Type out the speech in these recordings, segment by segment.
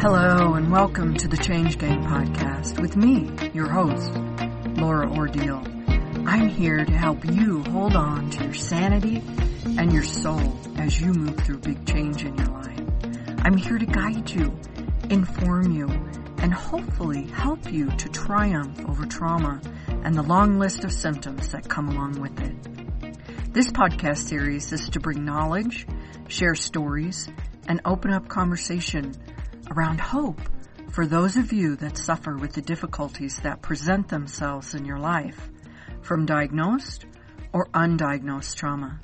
Hello and welcome to the Change Gang podcast with me, your host, Laura Ordile. I'm here to help you hold on to your sanity and your soul as you move through big change in your life. I'm here to guide you, inform you, and hopefully help you to triumph over trauma and the long list of symptoms that come along with it. This podcast series is to bring knowledge, share stories, and open up conversation around hope for those of you that suffer with the difficulties that present themselves in your life, from diagnosed or undiagnosed trauma.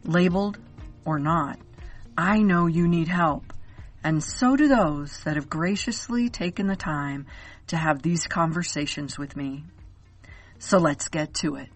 Labeled or not, I know you need help, and so do those that have graciously taken the time to have these conversations with me. So let's get to it.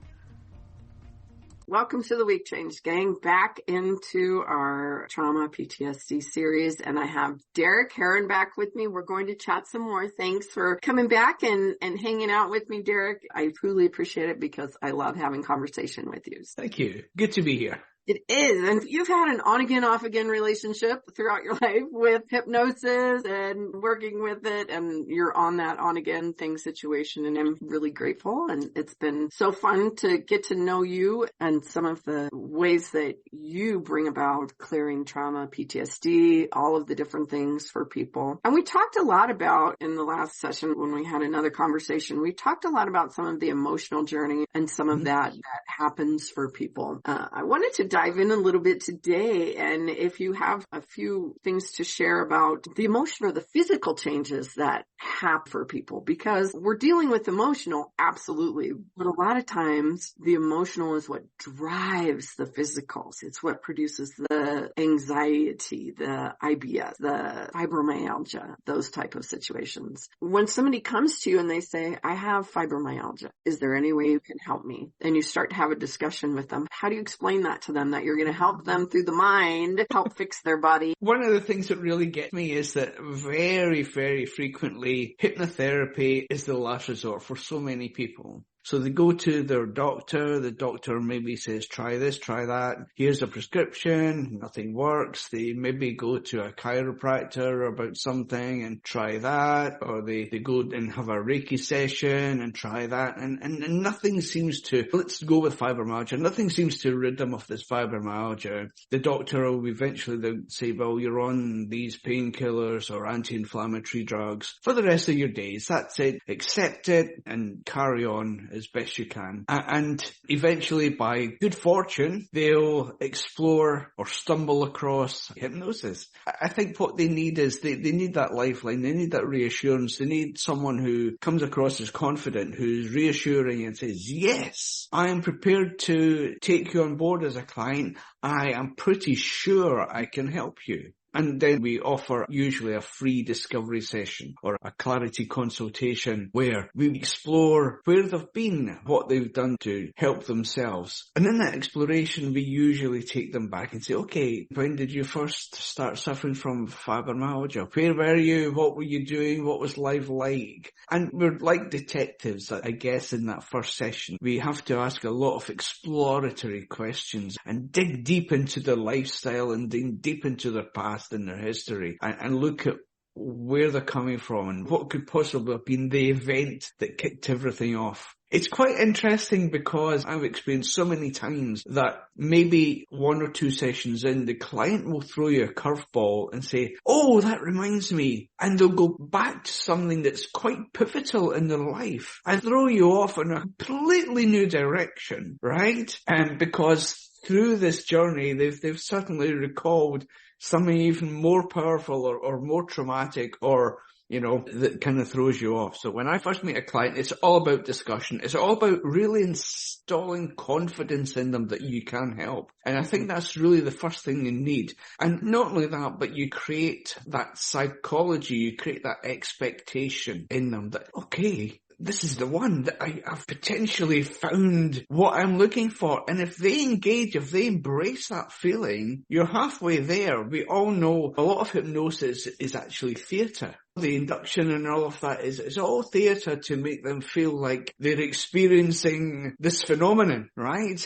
Welcome to the Week Change Gang, back into our trauma PTSD series, and I have Heron back with me. We're going to chat some more. Thanks for coming back and hanging out with me, Derek. I truly appreciate it because I love having conversation with you. Thank you. Good to be here. It is. And you've had an on-again, off-again relationship throughout your life with hypnosis and working with it. And you're on that on-again thing situation. And I'm really grateful. And it's been so fun to get to know you and some of the ways that you bring about clearing trauma, PTSD, all of the different things for people. And we talked a lot about, in the last session when we had another conversation, we talked a lot about some of the emotional journey and some of that happens for people. I wanted to dive in a little bit today, and if you have a few things to share about the emotional or the physical changes that happen for people, because we're dealing with emotional, absolutely, but a lot of times the emotional is what drives the physicals. It's what produces the anxiety, the IBS, the fibromyalgia, those type of situations. When somebody comes to you and they say, I have fibromyalgia, is there any way you can help me? And you start to have a discussion with them. How do you explain that to them, that you're going to help them through the mind, help fix their body? One of the things that really gets me is that very, very frequently hypnotherapy is the last resort for so many people. So they go to their doctor, the doctor maybe says, try this, try that, here's a prescription, nothing works. They maybe go to a chiropractor about something and try that, or they go and have a Reiki session and try that, and nothing seems to, let's go with fibromyalgia, nothing seems to rid them of this fibromyalgia. The doctor will eventually they'll say, well, you're on these painkillers or anti-inflammatory drugs for the rest of your days. That's it. Accept it and carry on as best you can. And eventually, by good fortune, they'll explore or stumble across hypnosis. I think what they need is they need that lifeline. They need that reassurance. They need someone who comes across as confident, who's reassuring and says, yes, I am prepared to take you on board as a client. I am pretty sure I can help you. And then we offer usually a free discovery session or a clarity consultation where we explore where they've been, what they've done to help themselves. And in that exploration, we usually take them back and say, okay, when did you first start suffering from fibromyalgia? Where were you? What were you doing? What was life like? And we're like detectives, I guess, in that first session. We have to ask a lot of exploratory questions and dig deep into their lifestyle and dig deep into their past in their history and look at where they're coming from and what could possibly have been the event that kicked everything off. It's quite interesting because I've experienced so many times that maybe one or two sessions in, the client will throw you a curveball and say, oh, that reminds me. And they'll go back to something that's quite pivotal in their life and throw you off in a completely new direction, right? And because through this journey, they've certainly recalled something even more powerful or more traumatic or, that kind of throws you off. So when I first meet a client, it's all about discussion. It's all about really installing confidence in them that you can help. And I think that's really the first thing you need. And not only that, but you create that psychology, you create that expectation in them that, okay, this is the one that I've potentially found what I'm looking for. And if they engage, if they embrace that feeling, you're halfway there. We all know a lot of hypnosis is actually theatre. The induction and all of that is all theatre to make them feel like they're experiencing this phenomenon, right?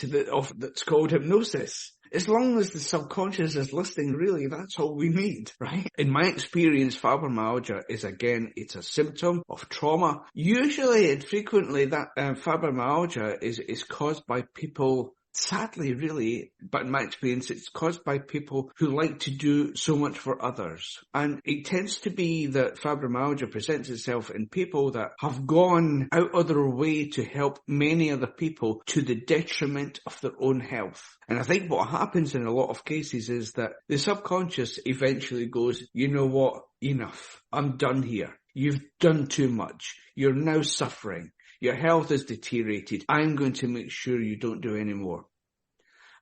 That's called hypnosis. As long as the subconscious is listening, really, that's all we need, right? In my experience, fibromyalgia is, again, it's a symptom of trauma. Usually and frequently that fibromyalgia is caused by people, sadly, really, but in my experience, it's caused by people who like to do so much for others. And it tends to be that fibromyalgia presents itself in people that have gone out of their way to help many other people to the detriment of their own health. And I think what happens in a lot of cases is that the subconscious eventually goes, you know what, enough. I'm done here. You've done too much. You're now suffering. Your health is deteriorated. I'm going to make sure you don't do any more.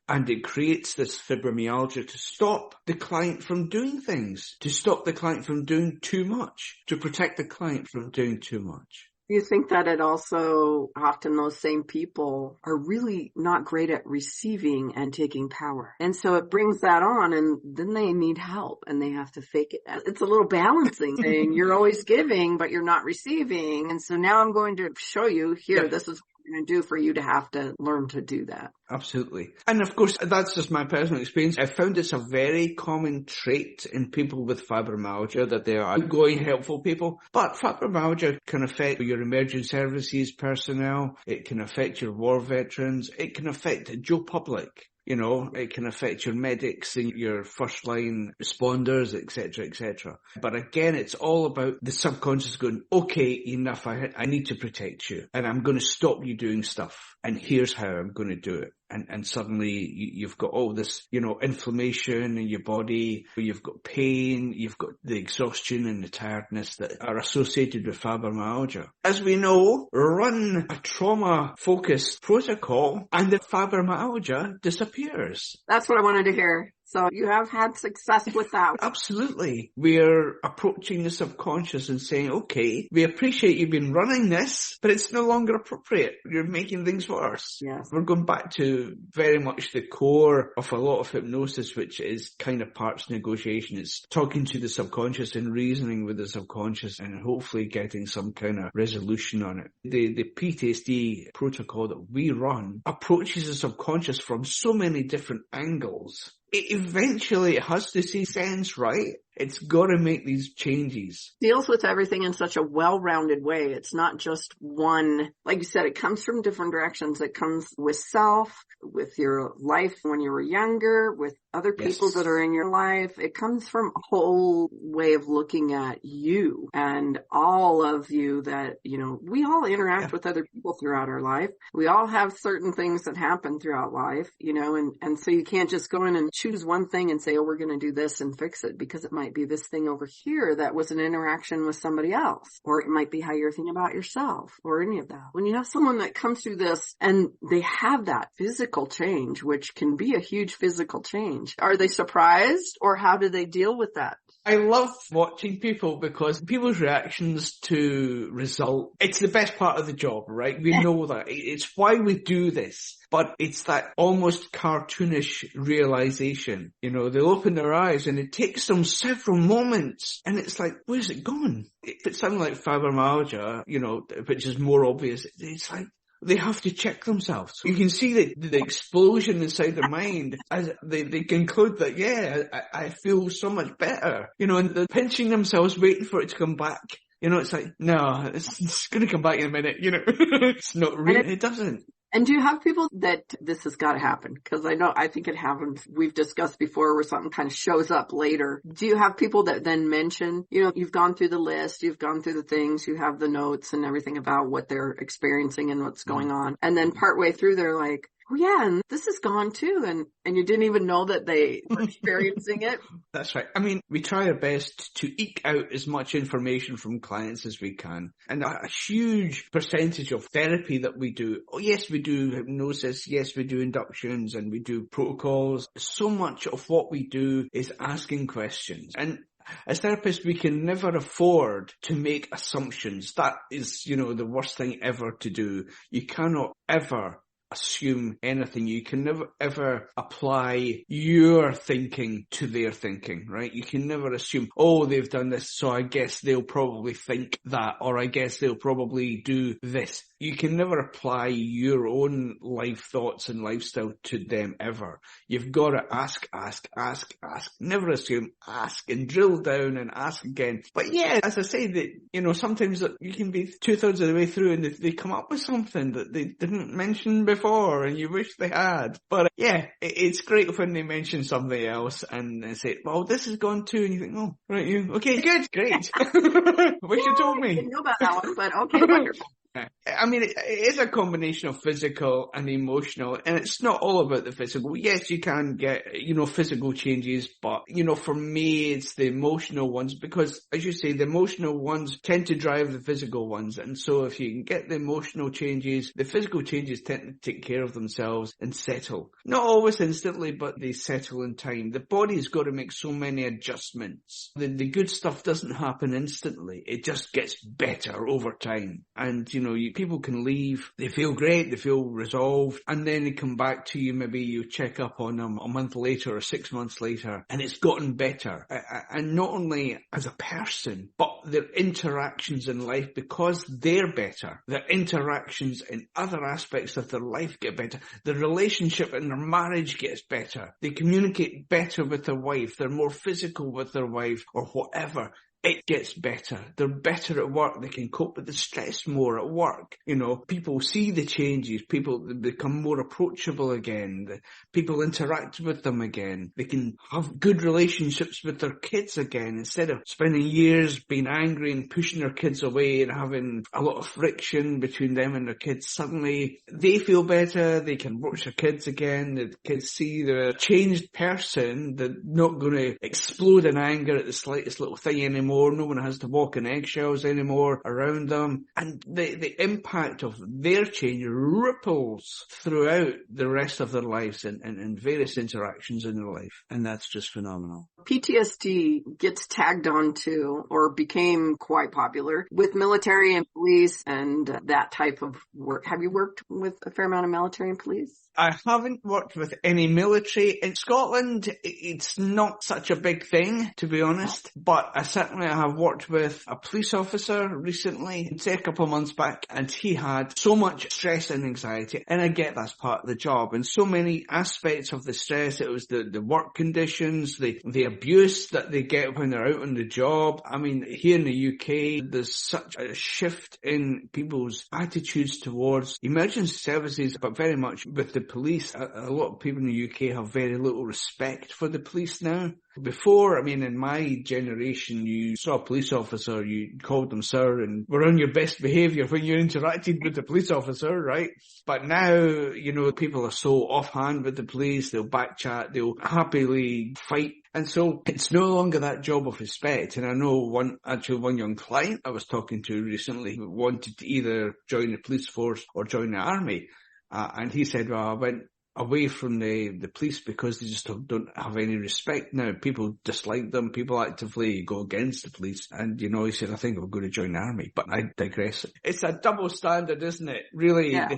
And it creates this fibromyalgia to stop the client from doing things, to stop the client from doing too much, to protect the client from doing too much. You think that it also, often those same people are really not great at receiving and taking power. And so it brings that on, and then they need help and they have to fake it. It's a little balancing thing. You're always giving, but you're not receiving. And so now I'm going to show you here, this is what I'm going to do for you to have to learn to do that. Absolutely. And of course, that's just my personal experience. I found it's a very common trait in people with fibromyalgia that they are outgoing, helpful people. But fibromyalgia can affect your emergency services personnel. It can affect your war veterans. It can affect Joe Public. You know, it can affect your medics and your first line responders, etc., etc. But again, it's all about the subconscious going, okay, enough, I need to protect you and I'm going to stop you doing stuff. And here's how I'm going to do it. And suddenly you've got all this, you know, inflammation in your body, you've got pain, you've got the exhaustion and the tiredness that are associated with fibromyalgia. As we know, run a trauma-focused protocol and the fibromyalgia disappears. That's what I wanted to hear. So you have had success with that. Absolutely. We're approaching the subconscious and saying, okay, we appreciate you've been running this, but it's no longer appropriate. You're making things worse. Yes. We're going back to very much the core of a lot of hypnosis, which is kind of parts negotiation. It's talking to the subconscious and reasoning with the subconscious and hopefully getting some kind of resolution on it. The PTSD protocol that we run approaches the subconscious from so many different angles. It eventually has to see sense, right? It's got to make these changes. Deals with everything in such a well-rounded way. It's not just one, like you said, it comes from different directions. It comes with self, with your life when you were younger, with other people that are in your life. It comes from a whole way of looking at you and all of you that, you know, we all interact with other people throughout our life. We all have certain things that happen throughout life, you know, and so you can't just go in and choose one thing and say, oh, we're going to do this and fix it, because it might be this thing over here that was an interaction with somebody else, or it might be how you're thinking about yourself or any of that. When you have someone that comes through this and they have that physical change, which can be a huge physical change, are they surprised or how do they deal with that? I love watching people because people's reactions to result, it's the best part of the job, right? We know that. It's why we do this. But it's that almost cartoonish realization. You know, they'll open their eyes and it takes them several moments and it's like, where's it gone? If it's something like fibromyalgia, you know, which is more obvious, it's like, they have to check themselves. You can see the explosion inside their mind as they conclude that, yeah, I feel so much better. You know, and they're pinching themselves, waiting for it to come back. You know, it's like, no, it's going to come back in a minute. You know, it's not real. It doesn't. And do you have people that this has got to happen? Because I think it happens. We've discussed before where something kind of shows up later. Do you have people that then mention, you know, you've gone through the list, you've gone through the things, you have the notes and everything about what they're experiencing and what's going on. And then partway through, they're like, oh yeah, and this is gone too. And you didn't even know that they were experiencing it. That's right. I mean, we try our best to eke out as much information from clients as we can. And a huge percentage of therapy that we do, oh yes, we do hypnosis, yes, we do inductions and we do protocols. So much of what we do is asking questions. And as therapists, we can never afford to make assumptions. That is, you know, the worst thing ever to do. You cannot ever assume anything. You can never ever apply your thinking to their thinking, right? You can never assume, oh, they've done this, so I guess they'll probably think that, or I guess they'll probably do this. you can never apply your own life thoughts and lifestyle to them ever. You've got to ask. Never assume, ask and drill down and ask again. But yeah, as I say, that, sometimes you can be 2/3 of the way through and they come up with something that they didn't mention before and you wish they had. But yeah, it's great when they mention something else and they say, well, this has gone too, and you think, oh, right, okay, good, great. Wish you told me. I didn't know about that one, but okay, wonderful. I mean, it is a combination of physical and emotional, and it's not all about the physical. Yes, you can get, physical changes, but, for me, it's the emotional ones, because, as you say, the emotional ones tend to drive the physical ones, and so if you can get the emotional changes, the physical changes tend to take care of themselves and settle. Not always instantly, but they settle in time. The body's got to make so many adjustments. The good stuff doesn't happen instantly. It just gets better over time. And, people can leave, they feel great, they feel resolved, and then they come back to you, maybe you check up on them a month later or 6 months later, and it's gotten better. And not only as a person, but their interactions in life, because they're better, their interactions in other aspects of their life get better. The relationship in their marriage gets better. They communicate better with their wife, they're more physical with their wife, or whatever. It gets better. They're better at work. They can cope with the stress more at work. People see the changes. People become more approachable again. People interact with them again. They can have good relationships with their kids again, instead of spending years being angry and pushing their kids away and having a lot of friction between them and their kids. Suddenly they feel better. They can watch their kids again. The kids see the changed person. They're not going to explode in anger at the slightest little thing anymore. No one has to walk on eggshells anymore around them. And the impact of their change ripples throughout the rest of their lives and various interactions in their life. And that's just phenomenal. PTSD gets tagged on to, or became quite popular, with military and police and that type of work. Have you worked with a fair amount of military and police? I haven't worked with any military. In Scotland, it's not such a big thing, to be honest, but I certainly have worked with a police officer recently, say a couple of months back, and he had so much stress and anxiety, and I get that's part of the job, and so many aspects of the stress. It was the work conditions, the abuse that they get when they're out on the job. I mean, here in the UK, there's such a shift in people's attitudes towards emergency services, but very much with the police. A lot of people in the UK have very little respect for the police now. Before, I mean, in my generation, you saw a police officer, you called them sir, and were on your best behaviour when you interacted with the police officer, right? But now, people are so offhand with the police, they'll backchat, they'll happily fight. And so it's no longer that job of respect. And I know one young client I was talking to recently who wanted to either join the police force or join the army. And he said, well, I went away from the police because they just don't have any respect now. People dislike them. People actively go against the police. And, he said, I think I'm going to join the army. But I digress. It's a double standard, isn't it? Really, yeah.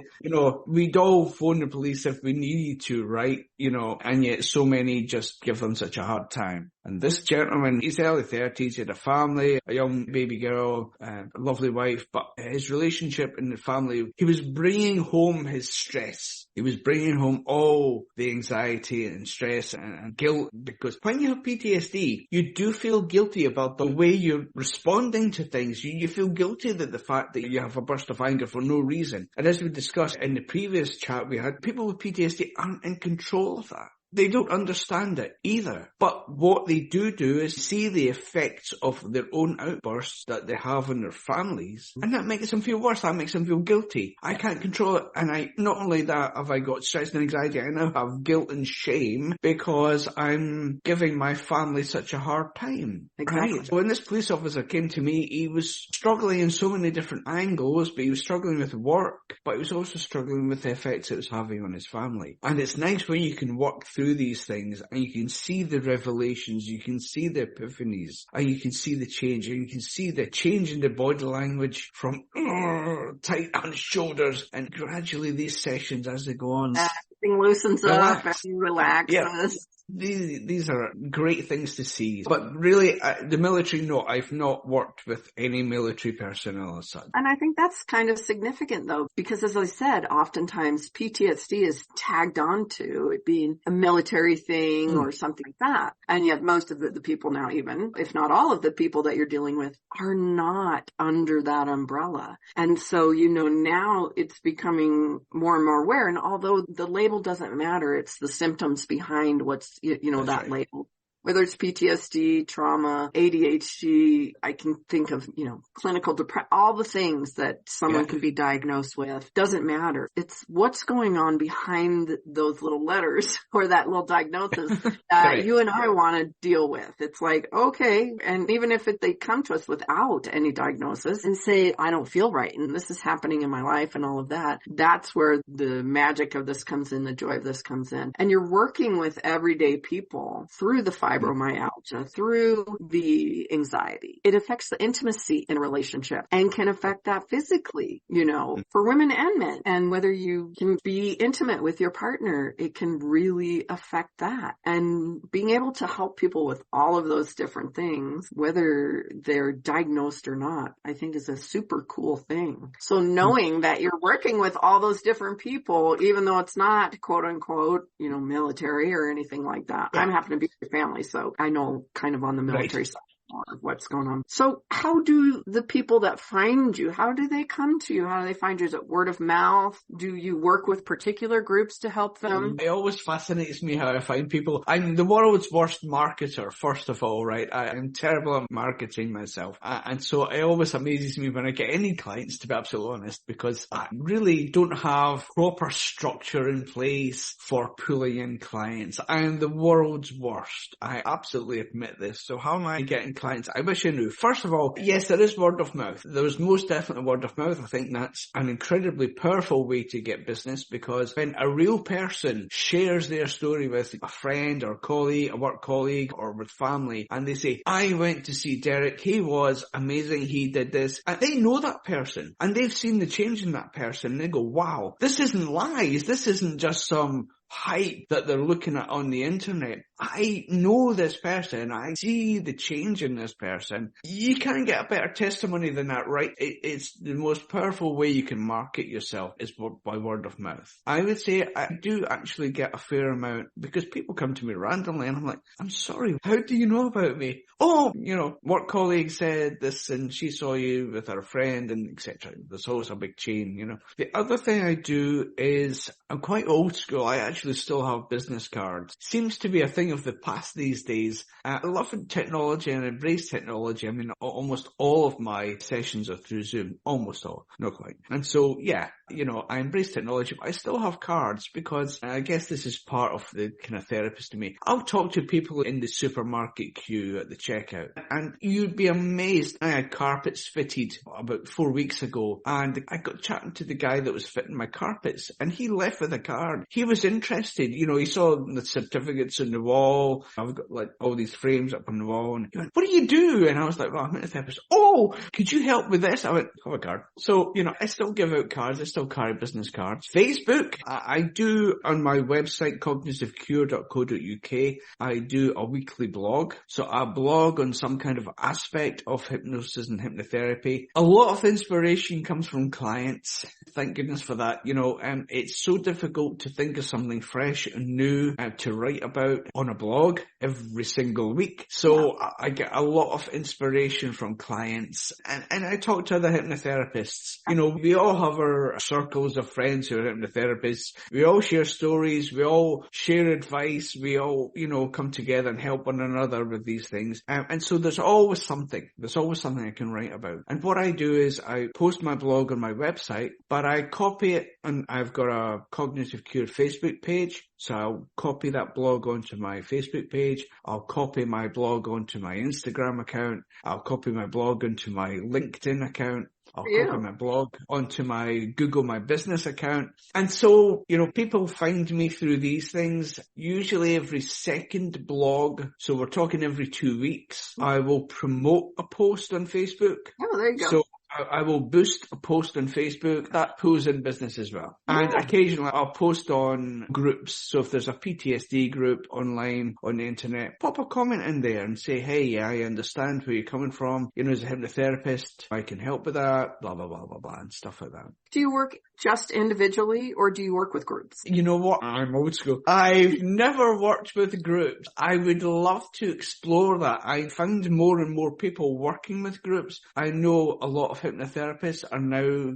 We'd all phone the police if we needed to, right? And yet so many just give them such a hard time. And this gentleman, he's early 30s, he had a family, a young baby girl, a lovely wife, but his relationship in the family, he was bringing home his stress. He was bringing home all the anxiety and stress and guilt, because when you have PTSD, you do feel guilty about the way you're responding to things. You feel guilty that the fact that you have a burst of anger for no reason. And as we discussed in the previous chat we had, people with PTSD aren't in control of that. They don't understand it either. But what they do is see the effects of their own outbursts that they have on their families. And that makes them feel worse. That makes them feel guilty. I can't control it. And not only that have I got stress and anxiety, I now have guilt and shame because I'm giving my family such a hard time. Exactly. Right? When this police officer came to me, he was struggling in so many different angles, but he was struggling with work, but he was also struggling with the effects it was having on his family. And it's nice when you can work through these things and you can see the revelations, you can see the epiphanies, and you can see the change, and you can see the change in the body language from tight on shoulders, and gradually these sessions as they go on everything loosens up and relaxes. Yeah. These are great things to see. But really, the military, no, I've not worked with any military personnel as such. And I think that's kind of significant though, because as I said, oftentimes PTSD is tagged onto it being a military thing or something like that. And yet most of the people now, even if not all of the people that you're dealing with, are not under that umbrella. And so, now it's becoming more and more aware. And although the label doesn't matter, it's the symptoms behind what's, that right. label. Whether it's PTSD, trauma, ADHD, I can think of, clinical depression, all the things that someone can be diagnosed with. Doesn't matter. It's what's going on behind those little letters or that little diagnosis that right. you and I want to deal with. It's like, okay. And even if they come to us without any diagnosis and say, I don't feel right and this is happening in my life and all of that, that's where the magic of this comes in, the joy of this comes in. And you're working with everyday people through the fibromyalgia, through the anxiety. It affects the intimacy in a relationship and can affect that physically, for women and men. And whether you can be intimate with your partner, it can really affect that. And being able to help people with all of those different things, whether they're diagnosed or not, I think is a super cool thing. So knowing that you're working with all those different people, even though it's not quote unquote, military or anything like that. I happen to be your family. So I know kind of on the military side of what's going on. So how do the people that find you, how do they come to you? How do they find you? Is it word of mouth? Do you work with particular groups to help them? It always fascinates me how I find people. I'm the world's worst marketer, first of all, right? I'm terrible at marketing myself. And so it always amazes me when I get any clients, to be absolutely honest, because I really don't have proper structure in place for pulling in clients. I am the world's worst. I absolutely admit this. So how am I getting clients? I wish I knew. First of all, yes, there is word of mouth. There's most definitely word of mouth. I think that's an incredibly powerful way to get business, because when a real person shares their story with a friend or colleague, a work colleague, or with family, and they say, I went to see Derek, he was amazing, he did this, and they know that person, and they've seen the change in that person, and they go, wow, this isn't lies, this isn't just some hype that they're looking at on the internet. I know this person. I see the change in this person. You can't get a better testimony than that, right? It's the most powerful way you can market yourself is by word of mouth. I would say I do actually get a fair amount, because people come to me randomly and I'm like, I'm sorry, how do you know about me? Oh, work colleague said this and she saw you with her friend and etc. There's always a big chain, The other thing I do is I'm quite old school. I actually still have business cards. Seems to be a thing of the past these days. I love technology and embrace technology. I mean, almost all of my sessions are through Zoom. Almost all. Not quite. And so, I embrace technology, but I still have cards because I guess this is part of the kind of therapist in me. I'll talk to people in the supermarket queue at the checkout, and you'd be amazed. I had carpets fitted about 4 weeks ago, and I got chatting to the guy that was fitting my carpets, and he left with a card. He was interested. He saw the certificates on the wall. I've got like all these frames up on the wall, and he went, what do you do? And I was like, well, I'm a therapist. Oh, could you help with this? I went, have a card. So, I still give out cards. I still carry business cards. Facebook, I do on my website, cognitivecure.co.uk. I do a weekly blog. So I blog on some kind of aspect of hypnosis and hypnotherapy. A lot of inspiration comes from clients. Thank goodness for that. It's so difficult to think of something fresh and new to write about on a blog every single week. So I get a lot of inspiration from clients, and I talk to other hypnotherapists. We all have our circles of friends who are hypnotherapists. We all share stories. We all share advice. We all, come together and help one another with these things. And so there's always something. There's always something I can write about. And what I do is I post my blog on my website, but I copy it, and I've got a Cognitive Cure Facebook page. So I'll copy that blog onto my Facebook page. I'll copy my blog onto my Instagram account. I'll copy my blog onto my LinkedIn account. I'll copy my blog onto my Google My Business account. And so, people find me through these things, usually every second blog. So we're talking every 2 weeks. I will promote a post on Facebook. Oh, there you go. So I will boost a post on Facebook that pulls in business as well. And occasionally I'll post on groups. So if there's a PTSD group online on the internet, pop a comment in there and say, hey, I understand where you're coming from. You know, as a hypnotherapist, I can help with that, blah, blah, blah, blah, blah, and stuff like that. Do you work just individually or do you work with groups? You know what? I'm old school. I've never worked with groups. I would love to explore that. I find more and more people working with groups. I know a lot of hypnotherapists are now,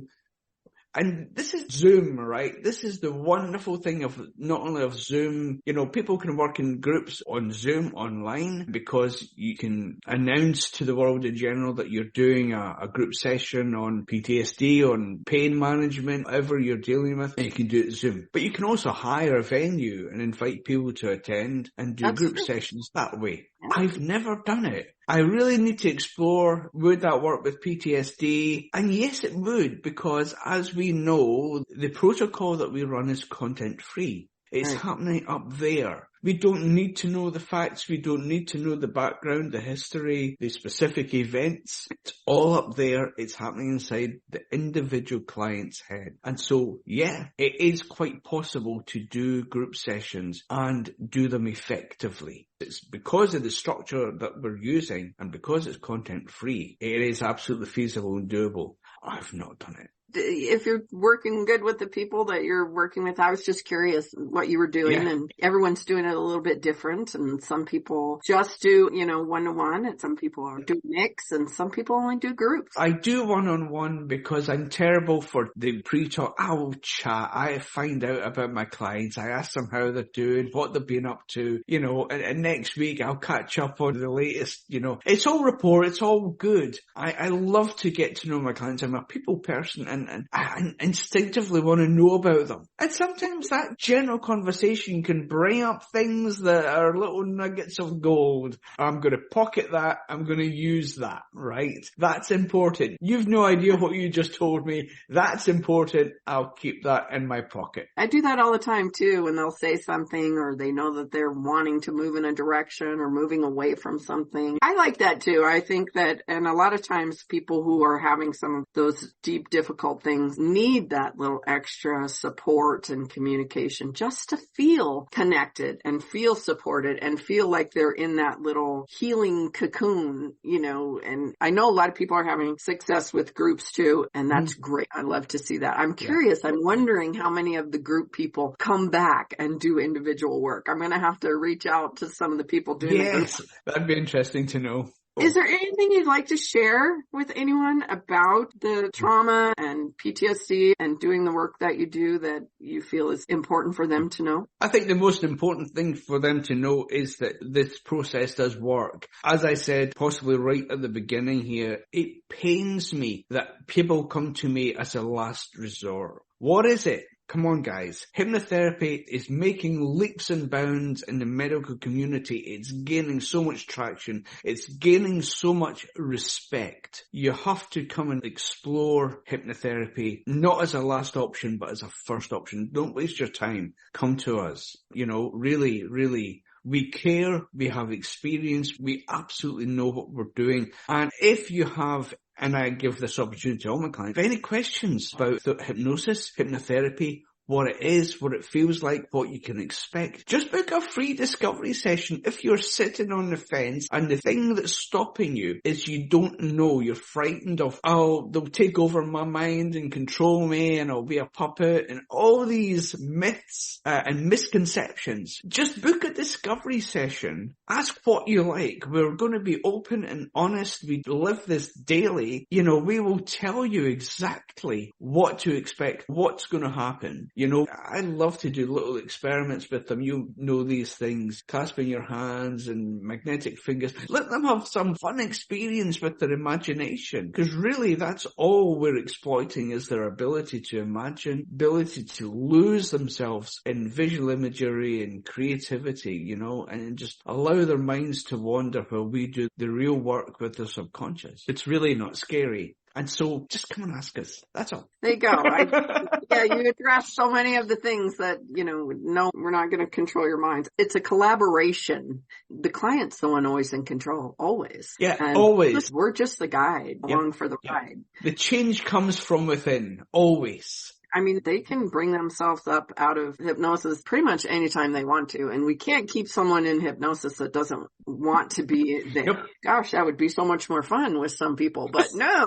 and this is Zoom, right? This is the wonderful thing of not only of Zoom, you know, people can work in groups on Zoom online because you can announce to the world in general that you're doing a group session on PTSD, on pain management, whatever you're dealing with, and you can do it Zoom. But you can also hire a venue and invite people to attend and do group sessions that way. I've never done it. I really need to explore, would that work with PTSD? And yes, it would, because as we know, the protocol that we run is content free. It's happening up there. We don't need to know the facts. We don't need to know the background, the history, the specific events. It's all up there. It's happening inside the individual client's head. And so, yeah, it is quite possible to do group sessions and do them effectively. It's because of the structure that we're using and because it's content free, it is absolutely feasible and doable. I've not done it. If you're working good with the people that you're working with, I was just curious what you were doing, and everyone's doing it a little bit different. And some people just do, you know, one-to-one, and some people do mix, and some people only do groups. I do one-on-one because I'm terrible for the pre-talk. I will chat. I find out about my clients. I ask them how they're doing, what they've been up to, you know, and next week I'll catch up on the latest, you know. It's all rapport. It's all good. I love to get to know my clients. I'm a people person, and I instinctively want to know about them. And sometimes that general conversation can bring up things that are little nuggets of gold. I'm going to pocket that. I'm going to use that, right? That's important. You've no idea what you just told me. That's important. I'll keep that in my pocket. I do that all the time too, when they'll say something or they know that they're wanting to move in a direction or moving away from something. I like that too. I think that, and a lot of times people who are having some of those deep, difficult things need that little extra support and communication just to feel connected and feel supported and feel like they're in that little healing cocoon, you know. And I know a lot of people are having success with groups too, and that's great. I love to see that. I'm curious. I'm wondering how many of the group people come back and do individual work. I'm going to have to reach out to some of the people doing it. Yes, that'd be interesting to know. Is there anything you'd like to share with anyone about the trauma and PTSD and doing the work that you do that you feel is important for them to know? I think the most important thing for them to know is that this process does work. As I said, possibly right at the beginning here, it pains me that people come to me as a last resort. What is it? Come on, guys. Hypnotherapy is making leaps and bounds in the medical community. It's gaining so much traction. It's gaining so much respect. You have to come and explore hypnotherapy, not as a last option, but as a first option. Don't waste your time. Come to us. You know, really, really. We care, we have experience, we absolutely know what we're doing. And if you have, and I give this opportunity to all my clients, any questions about hypnosis, hypnotherapy, what it is, what it feels like, what you can expect, just book a free discovery session. If you're sitting on the fence and the thing that's stopping you is you don't know, you're frightened of, oh, they'll take over my mind and control me and I'll be a puppet and all these myths and misconceptions, just book a discovery session. Ask what you like. We're going to be open and honest. We live this daily. You know, we will tell you exactly what to expect, what's going to happen. You know, I love to do little experiments with them. You know these things, clasping your hands and magnetic fingers. Let them have some fun experience with their imagination. Because really, that's all we're exploiting is their ability to imagine, ability to lose themselves in visual imagery and creativity, you know, and just allow their minds to wander while we do the real work with the subconscious. It's really not scary. And so just come and ask us. That's all. There you go. You address so many of the things that, no, we're not going to control your minds. It's a collaboration. The client's the one always in control, always. Yeah, and always. We're just the guide along for the ride. The change comes from within, always. I mean, they can bring themselves up out of hypnosis pretty much anytime they want to. And we can't keep someone in hypnosis that doesn't want to be there. Yep. Gosh, that would be so much more fun with some people, but no.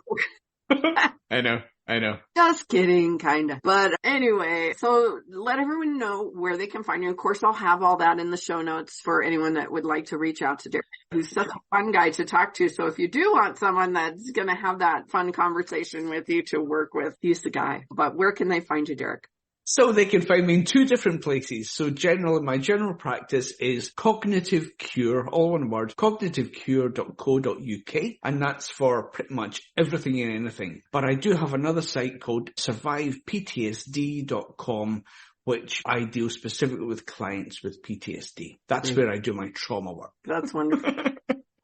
I know. Just kidding, kind of. But anyway, so let everyone know where they can find you. Of course, I'll have all that in the show notes for anyone that would like to reach out to Derek, who's such a fun guy to talk to. So if you do want someone that's going to have that fun conversation with you to work with, he's the guy. But where can they find you, Derek? So they can find me in 2 different places. So my general practice is Cognitive Cure, all one word, cognitivecure.co.uk, and that's for pretty much everything and anything. But I do have another site called surviveptsd.com, which I deal specifically with clients with PTSD. That's where I do my trauma work. That's wonderful.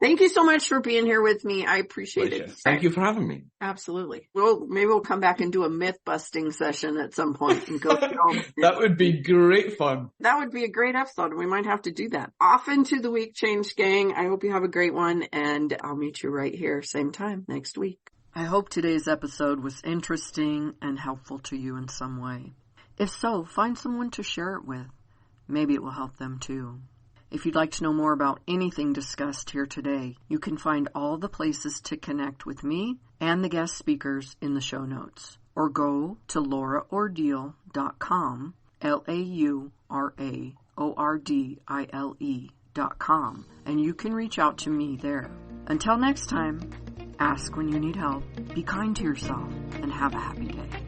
Thank you so much for being here with me. I appreciate it. Thank you for having me. Absolutely. Well, maybe we'll come back and do a myth busting session at some point and go through all That would be great fun. That would be a great episode. We might have to do that. Off into the week change, gang. I hope you have a great one, and I'll meet you right here, same time next week. I hope today's episode was interesting and helpful to you in some way. If so, find someone to share it with. Maybe it will help them too. If you'd like to know more about anything discussed here today, you can find all the places to connect with me and the guest speakers in the show notes. Or go to lauraordile.com, LauraOrdile.com, and you can reach out to me there. Until next time, ask when you need help, be kind to yourself, and have a happy day.